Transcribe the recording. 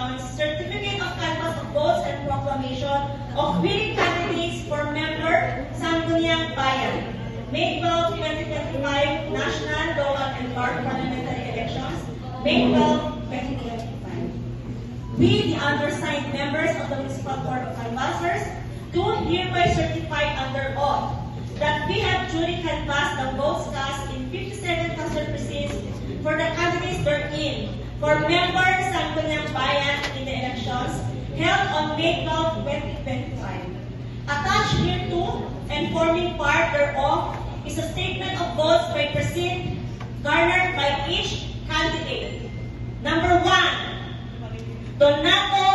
Elections Certificate of Canvass of Votes and Proclamation of winning candidates for member Sangguniang Bayan, May 12, 2025 National, Local, and Park Parliamentary Elections, May 12, 2025. We, the undersigned members of the Municipal Board of Canvassers, do hereby certify under oath that we have duly canvassed the votes cast in 57 council precincts for the candidates therein for member Sangguniang Bayan in the elections held on May 12, 2025. Attached hereto and forming part thereof is a statement of votes by precinct garnered by each candidate. Number 1, Donato